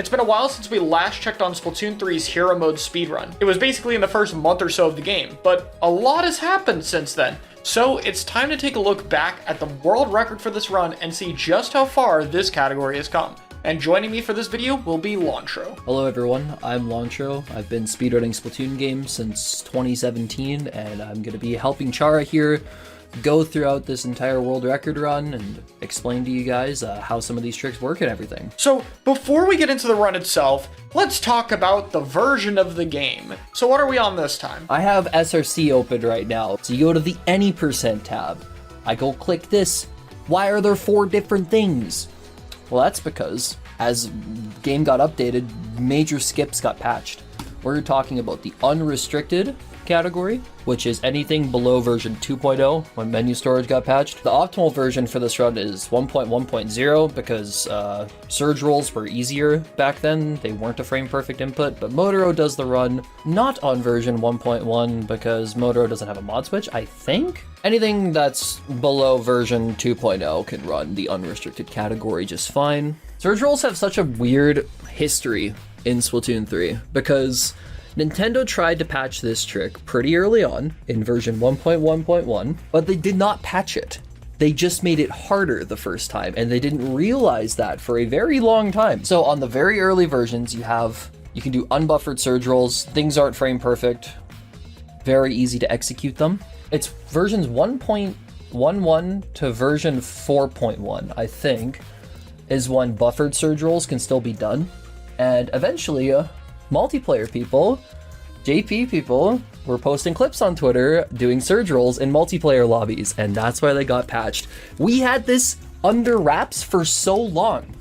It's been a while since we last checked on Splatoon 3's Hero Mode speedrun. It was basically in the first month or so of the game, but a lot has happened since then. So it's time to take a look back at the world record for this run and see just how far this category has come. And joining me for this video will be Longtro. Hello everyone, I'm Longtro. I've been speedrunning Splatoon games since 2017, and I'm going to be helping Chara here go throughout this entire world record run and explain to you guys how some of these tricks work and everything. So before we get into the run itself, let's talk about the version of the game. So what are we on this time? I have SRC open right now. So you go to the any % tab. I go click this. Why are there 4 different things? Well, that's because as game got updated, major skips got patched. We're talking about the unrestricted category, which is anything below version 2.0 when menu storage got patched. The optimal version for this run is 1.1.0 because surge rolls were easier back then. They weren't a frame perfect input, but Motoro does the run not on version 1.1 because Motoro doesn't have a mod switch, I think. Anything that's below version 2.0 can run the unrestricted category just fine. Surge rolls have such a weird history in Splatoon 3 because Nintendo tried to patch this trick pretty early on in version 1.1.1, but they did not patch it. They just made it harder the first time, and they didn't realize that for a very long time. So on the very early versions, you can do unbuffered surge rolls. Things aren't frame perfect. Very easy to execute them. It's versions 1.11 to version 4.1, I think, is when buffered surge rolls can still be done. And eventually, multiplayer people, JP people, were posting clips on Twitter doing surge rolls in multiplayer lobbies, and that's why they got patched. We had this under wraps for so long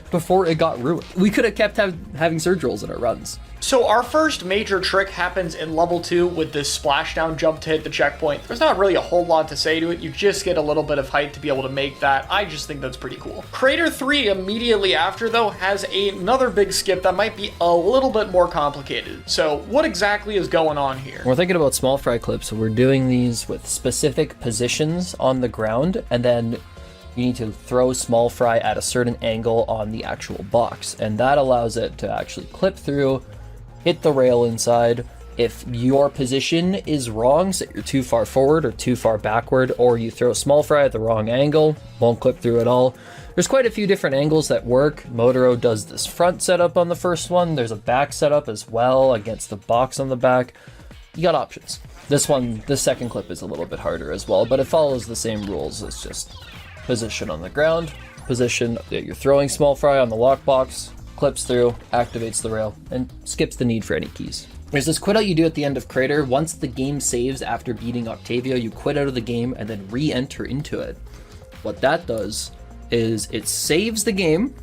before it got ruined. We could have kept having surge rolls in our runs. So our first major trick happens in level 2 with this splashdown jump to hit the checkpoint. There's not really a whole lot to say to it. You just get a little bit of height to be able to make that. I just think that's pretty cool. Crater 3 immediately after, though, has another big skip that might be a little bit more complicated. So what exactly is going on here? We're thinking about small fry clips, so we're doing these with specific positions on the ground, and then you need to throw small fry at a certain angle on the actual box, and that allows it to actually clip through, hit the rail inside. If your position is wrong, so you're too far forward or too far backward, or you throw small fry at the wrong angle, won't clip through at all. There's quite a few different angles that work. Motoro does this front setup on the first one. There's a back setup as well against the box on the back. You got options. This second clip is a little bit harder as well, but it follows the same rules. It's just position on the ground, position that you're throwing small fry on the lockbox, clips through, activates the rail, and skips the need for any keys. There's this quit out you do at the end of Crater. Once the game saves after beating Octavio, you quit out of the game and then re-enter into it. What that does is it saves the game,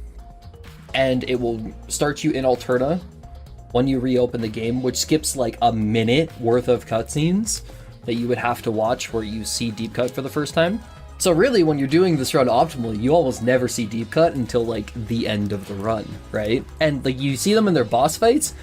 and it will start you in Alterna when you reopen the game, which skips like a minute worth of cutscenes that you would have to watch where you see deep cut for the first time. So really, when you're doing this run optimally, you almost never see deep cut until like the end of the run, right? And like you see them in their boss fights,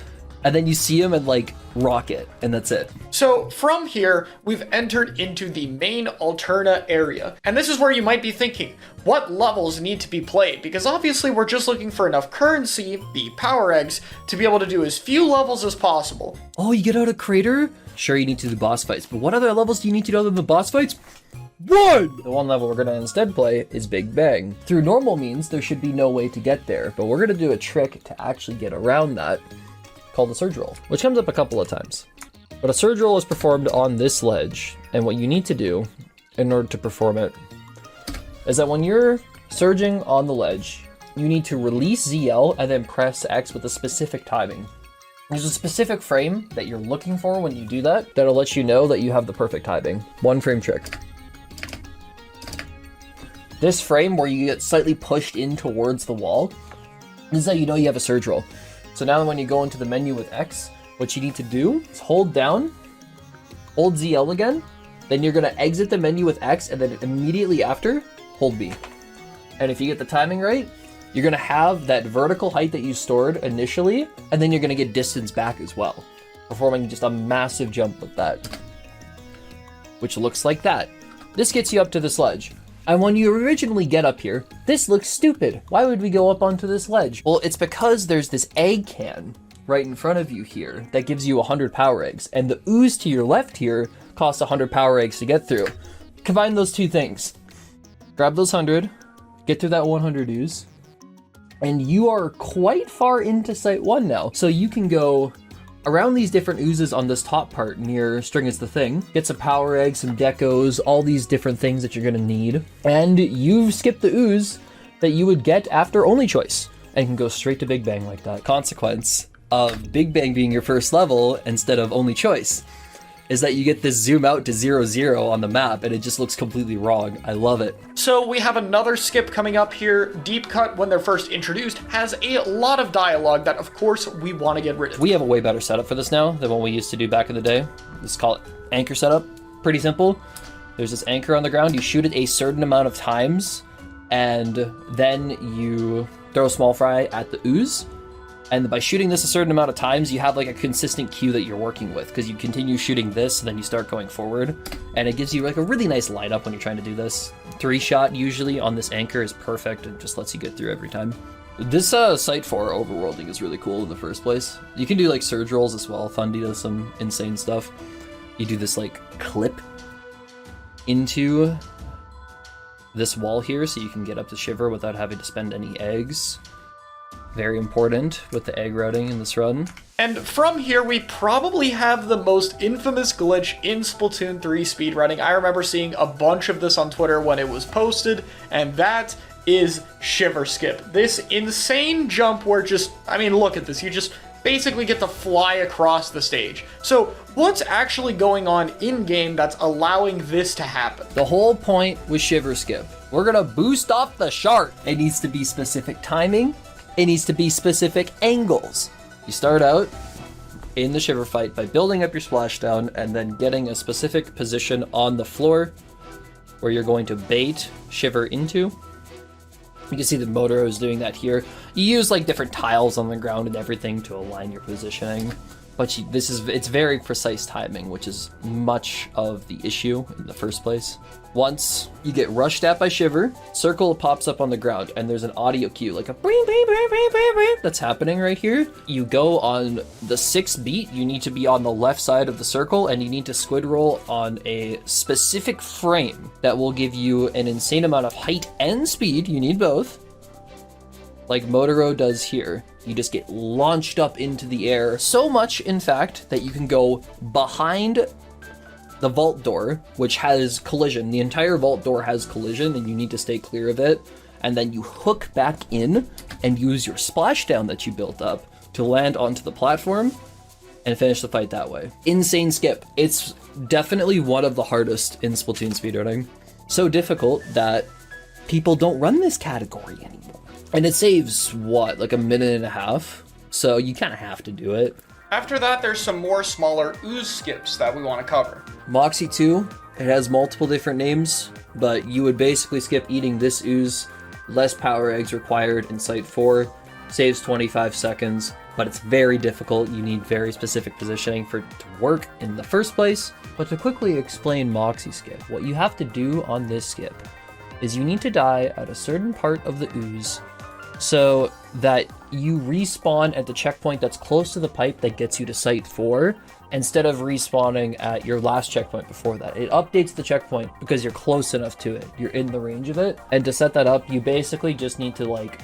and then you see them in like Rocket, and that's it. So from here, we've entered into the main Alterna area. And this is where you might be thinking, what levels need to be played? Because obviously we're just looking for enough currency, the power eggs, to be able to do as few levels as possible. Oh, you get out of Crater? Sure, you need to do boss fights, but what other levels do you need to do other than the boss fights? The one level we're going to instead play is Big Bang. Through normal means, there should be no way to get there, but we're going to do a trick to actually get around that called the surge roll, which comes up a couple of times. But a surge roll is performed on this ledge, and what you need to do in order to perform it is that when you're surging on the ledge, you need to release ZL and then press X with a specific timing. There's a specific frame that you're looking for when you do that that'll let you know that you have the perfect timing. 1 frame trick. This frame where you get slightly pushed in towards the wall, this is how you know you have a surge roll. So now when you go into the menu with X, what you need to do is hold down, hold ZL again, then you're gonna exit the menu with X, and then immediately after, hold B. And if you get the timing right, you're gonna have that vertical height that you stored initially, and then you're gonna get distance back as well, performing just a massive jump with that, which looks like that. This gets you up to this ledge. And when you originally get up here, this looks stupid. Why would we go up onto this ledge? Well, it's because there's this egg can right in front of you here that gives you 100 power eggs, and the ooze to your left here costs 100 power eggs to get through. Combine those two things. Grab those 100, get through that 100 ooze, and you are quite far into Site 1 now. So you can go around these different oozes on this top part near String is the Thing, get some power eggs, some geckos, all these different things that you're gonna need, and you've skipped the ooze that you would get after Only Choice, and can go straight to Big Bang like that. Consequence of Big Bang being your first level instead of Only Choice is that you get this zoom out to 0-0 on the map, and it just looks completely wrong. I love it. So we have another skip coming up here. Deep Cut, when they're first introduced, has a lot of dialogue that, of course, we want to get rid of. We have a way better setup for this now than what we used to do back in the day. Let's call it anchor setup. Pretty simple. There's this anchor on the ground. You shoot it a certain amount of times, and then you throw small fry at the ooze. And by shooting this a certain amount of times, you have like a consistent cue that you're working with, because you continue shooting this, and then you start going forward. And it gives you like a really nice light up when you're trying to do this. 3-shot usually on this anchor is perfect. It just lets you get through every time. This Site 4 overworlding is really cool in the first place. You can do like surge rolls as well. Thundy does some insane stuff. You do this like clip into this wall here so you can get up to Shiver without having to spend any eggs. Very important with the egg routing in this run. And from here, we probably have the most infamous glitch in Splatoon 3 speedrunning. I remember seeing a bunch of this on Twitter when it was posted, and that is Shiver Skip. This insane jump where just, I mean, look at this. You just basically get to fly across the stage. So what's actually going on in-game that's allowing this to happen? The whole point with Shiver Skip, we're gonna boost off the shark. It needs to be specific timing. It needs to be specific angles. You start out in the Shiver fight by building up your splashdown and then getting a specific position on the floor where you're going to bait Shiver into. You can see the Motoro is doing that here. You use like different tiles on the ground and everything to align your positioning. But it's very precise timing, which is much of the issue in the first place. Once you get rushed at by Shiver, circle pops up on the ground, and there's an audio cue, like a bring, bring, bring, bring, bring, bring, that's happening right here. You go on the 6th beat, you need to be on the left side of the circle, and you need to squid roll on a specific frame that will give you an insane amount of height and speed. You need both, like Motoro does here. You just get launched up into the air. So much, in fact, that you can go behind the vault door, which has collision. The entire vault door has collision, and you need to stay clear of it. And then you hook back in and use your splashdown that you built up to land onto the platform and finish the fight that way. Insane skip. It's definitely one of the hardest in Splatoon speedrunning. So difficult that people don't run this category anymore. And it saves, what, like a minute and a half? So you kind of have to do it. After that, there's some more smaller ooze skips that we want to cover. Moxie 2, it has multiple different names, but you would basically skip eating this ooze. Less power eggs required in Site 4. Saves 25 seconds, but it's very difficult. You need very specific positioning for it to work in the first place. But to quickly explain Moxie skip, what you have to do on this skip is you need to die at a certain part of the ooze so that you respawn at the checkpoint that's close to the pipe that gets you to Site 4 instead of respawning at your last checkpoint before that. It updates the checkpoint because you're close enough to it. You're in the range of it. And to set that up, you basically just need to like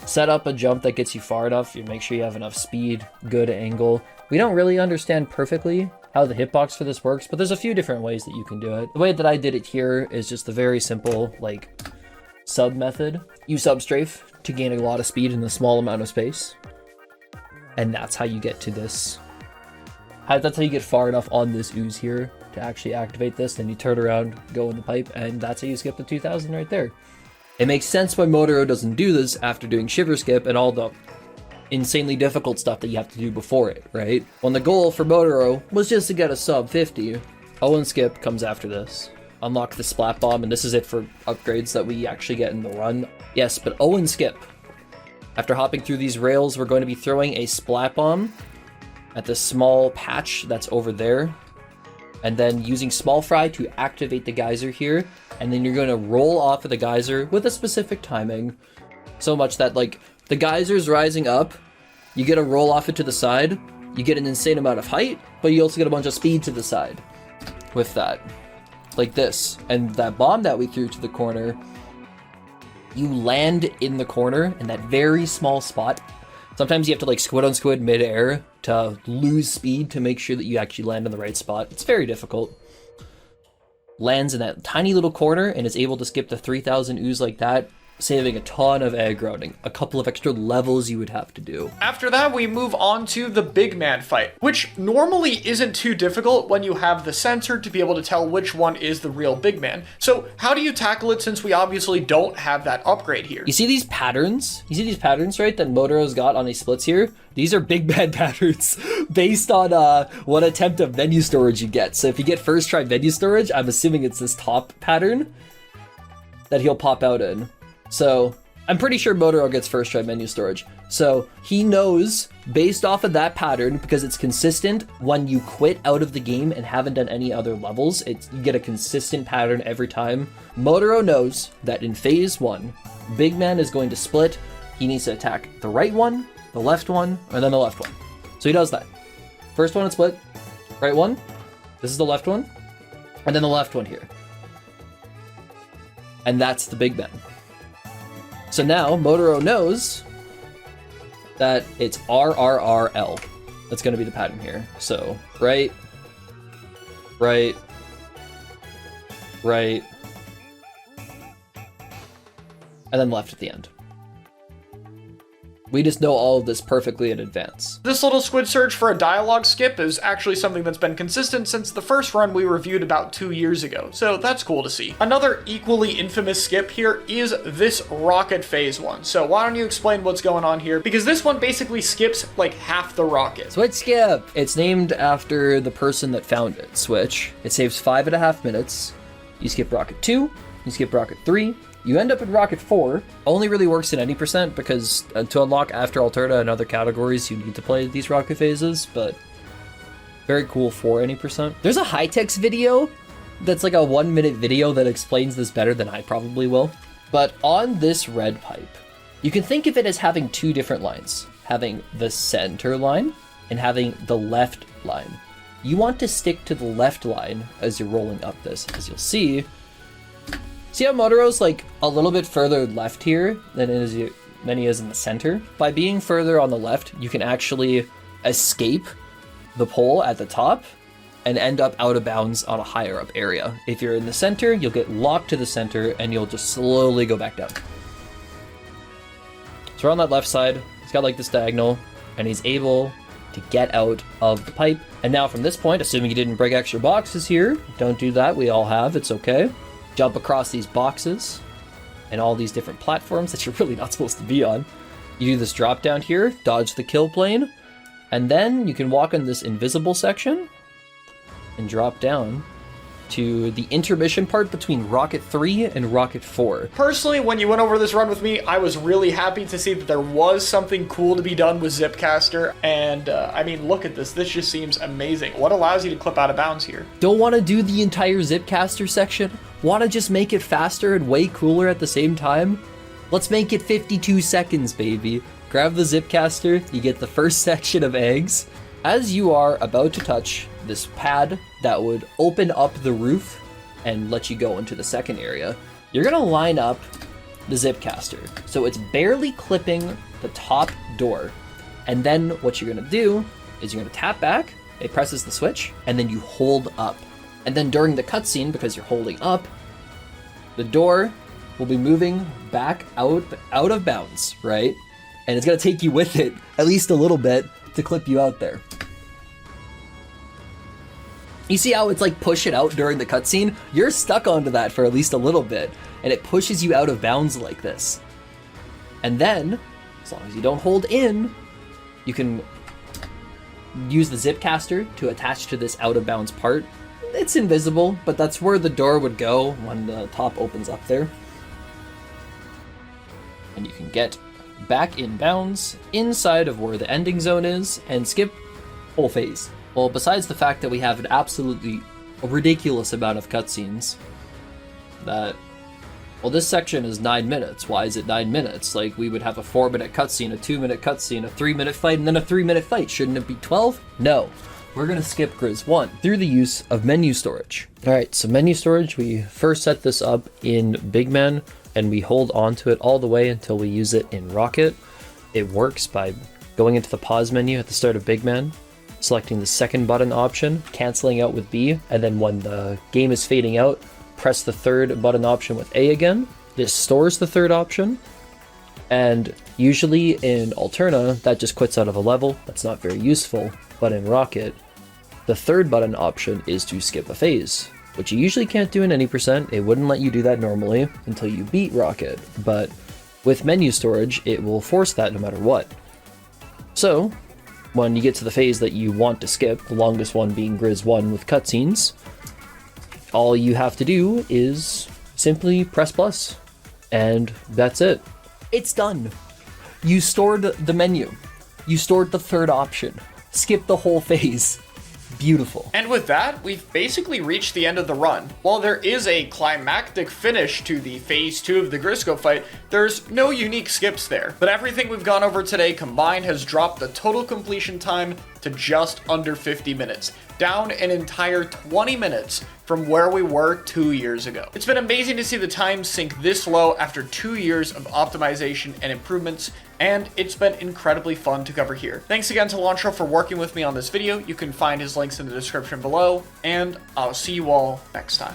set up a jump that gets you far enough. You make sure you have enough speed, good angle. We don't really understand perfectly how the hitbox for this works, but there's a few different ways that you can do it. The way that I did it here is just the very simple like sub method. You substrafe to gain a lot of speed in a small amount of space. And that's how you get to this. That's how you get far enough on this ooze here to actually activate this. Then you turn around, go in the pipe, and that's how you skip the 2000 right there. It makes sense why Motoro doesn't do this after doing Shiver Skip and all the insanely difficult stuff that you have to do before it, right? When the goal for Motoro was just to get a sub 50, Owen Skip comes after this. Unlock the Splat Bomb, and this is it for upgrades that we actually get in the run. Yes, but Owen Skip. After hopping through these rails, we're going to be throwing a Splat Bomb at this small patch that's over there. and then using small fry to activate the geyser here, and then you're going to roll off of the geyser with a specific timing, so much that like the geyser's rising up, you get a roll off it to the side, you get an insane amount of height, but you also get a bunch of speed to the side with that, like this. And that bomb that we threw to the corner, you land in the corner in that very small spot. Sometimes you have to like squid on squid mid-air to lose speed to make sure that you actually land in the right spot. It's very difficult. Lands in that tiny little corner and is able to skip the 3000 ooze like that, saving a ton of aggroing, a couple of extra levels you would have to do. After that, we move on to the big man fight, which normally isn't too difficult when you have the sensor to be able to tell which one is the real big man. So how do you tackle it since we obviously don't have that upgrade here? You see these patterns? You see these patterns, right, that Motoro's got on these splits here? These are big man patterns based on what attempt of menu storage you get. So if you get first try menu storage, I'm assuming it's this top pattern that he'll pop out in. So I'm pretty sure Motoro gets first try menu storage. So he knows based off of that pattern, because it's consistent when you quit out of the game and haven't done any other levels, you get a consistent pattern every time. Motoro knows that in phase 1, big man is going to split. He needs to attack the right one, the left one, and then the left one. So he does that. First one is split, right one, this is the left one, and then the left one here. And that's the big man. So now Motoro knows that it's RRRL. That's going to be the pattern here. So right, right, right, and then left at the end. We just know all of this perfectly in advance. This little squid search for a dialogue skip is actually something that's been consistent since the first run we reviewed about 2 years ago, so that's cool to see. Another equally infamous skip here is this rocket phase one. So why don't you explain what's going on here? Because this one basically skips like half the rocket. Switch skip! It's named after the person that found it, Switch. It saves 5.5 minutes. You skip rocket 2, you skip rocket 3, you end up in rocket 4. Only really works in any percent because to unlock after Alterna and other categories, you need to play these rocket phases, but very cool for any percent. There's a High-Tech's video that's like a 1-minute video that explains this better than I probably will. But on this red pipe, you can think of it as having 2 different lines, having the center line and having the left line. You want to stick to the left line as you're rolling up this, as you'll see. See how Motoro's like a little bit further left here than he is in the center? By being further on the left, you can actually escape the pole at the top and end up out of bounds on a higher up area. If you're in the center, you'll get locked to the center and you'll just slowly go back down. So we're on that left side, he's got like this diagonal and he's able to get out of the pipe. And now from this point, assuming you didn't break extra boxes here, don't do that, we all have, it's okay. Jump across these boxes and all these different platforms that you're really not supposed to be on. You do this drop down here, dodge the kill plane, and then you can walk in this invisible section and drop down to the intermission part between Rocket 3 and Rocket 4. Personally, when you went over this run with me, I was really happy to see that there was something cool to be done with Zipcaster, and I mean, look at this. This just seems amazing. What allows you to clip out of bounds here? Don't want to do the entire Zipcaster section? Want to just make it faster and way cooler at the same time? Let's make it 52 seconds, baby. Grab the Zipcaster, you get the first section of eggs. As you are about to touch this pad that would open up the roof and let you go into the second area, you're gonna line up the Zipcaster. So it's barely clipping the top door. And then what you're gonna do is you're gonna tap back, it presses the switch, and then you hold up. And then during the cutscene, because you're holding up, the door will be moving back out of bounds, right? And it's gonna take you with it, at least a little bit, to clip you out there. You see how it's like push it out during the cutscene? You're stuck onto that for at least a little bit, and it pushes you out of bounds like this. And then, as long as you don't hold in, you can use the Zipcaster to attach to this out of bounds part. It's invisible, but that's where the door would go when the top opens up there. And you can get back in bounds inside of where the ending zone is and skip whole phase. Well, besides the fact that we have an absolutely a ridiculous amount of cutscenes that, well, this section is 9 minutes. Why is it 9 minutes? Like, we would have a 4-minute cutscene, a 2-minute cutscene, a 3-minute fight, and then a 3-minute fight. Shouldn't it be 12? No. We're gonna skip Grizz 1 through the use of menu storage. All right, so menu storage, we first set this up in Big Man, and we hold on to it all the way until we use it in Rocket. It works by going into the pause menu at the start of Big Man, selecting the second button option, canceling out with B, and then when the game is fading out, press the third button option with A again. This stores the third option, and usually in Alterna, that just quits out of a level. That's not very useful, but in Rocket, the third button option is to skip a phase, which you usually can't do in any percent. It wouldn't let you do that normally until you beat Rocket, but with menu storage, it will force that no matter what. So, when you get to the phase that you want to skip, the longest one being Grizz 1 with cutscenes, all you have to do is simply press plus, and that's it. It's done. You stored the menu. You stored the third option. Skip the whole phase. Beautiful. And with that, we've basically reached the end of the run. While there is a climactic finish to the phase 2 of the Grisco fight, there's no unique skips there. But everything we've gone over today combined has dropped the total completion time to just under 50 minutes, down an entire 20 minutes from where we were 2 years ago. It's been amazing to see the time sink this low after 2 years of optimization and improvements, and it's been incredibly fun to cover here. Thanks again to Launchro for working with me on this video. You can find his links in the description below, and I'll see you all next time.